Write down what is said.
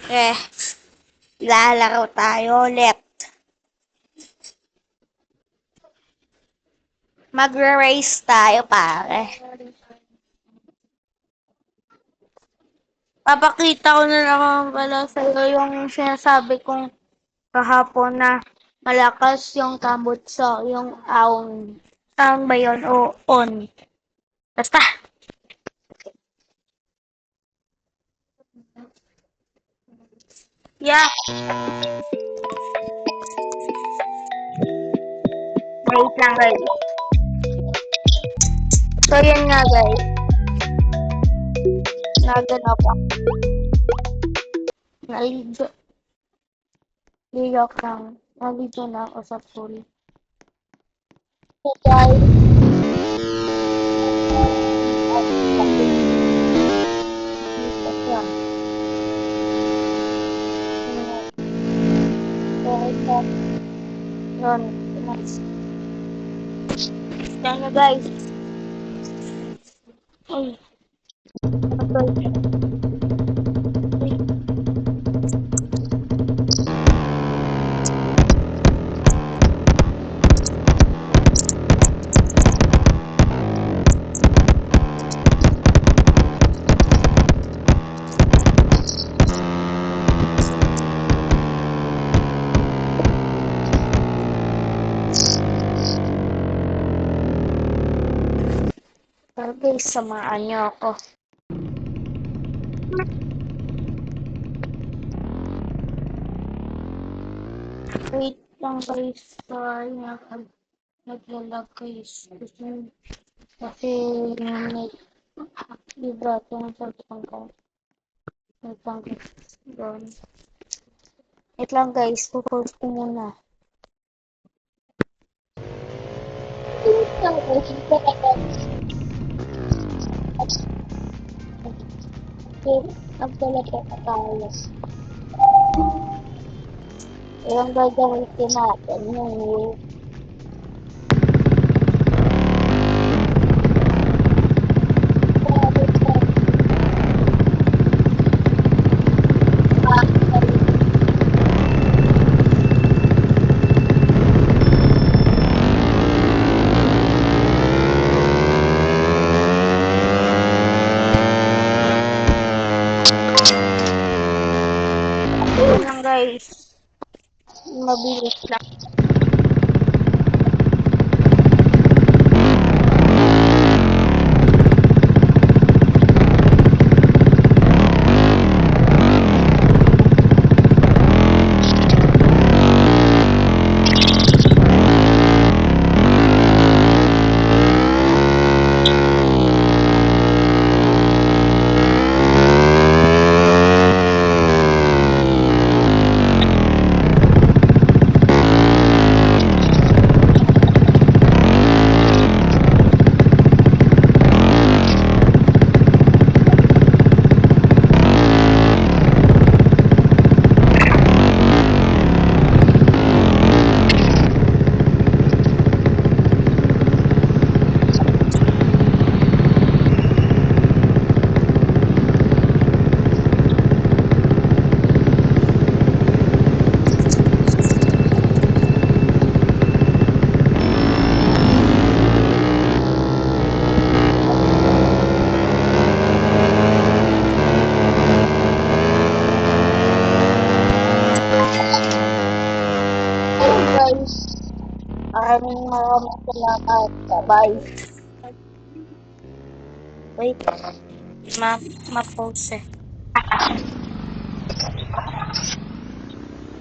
Eh, lalaro tayo ulit. Magre-race tayo, pare. Papakita ko na naman pala sa'yo yung sinasabi kong kahapon na malakas yung kamot sa yung aon. Sound ba yun o on? Basta. Yeah. Wait lang guys. So yun nga guys. Naganap ako. Naligo. Ligok lang. Naligo na ako sa pool. So guys. Yun. Nice. Yan na guys. Ay. Pero guys, samahan niyo ako. Wait lang guys. Sorry, naglalag guys. Kasi vibrato ng cellphone ko. Wait lang guys. Wait lang guys, pupost ko muna. Nagtalag. Yung gagawin natin yung lang guys. Mabilis lang. Guys, maraming salamat. Bye. Wait, ma-pause eh.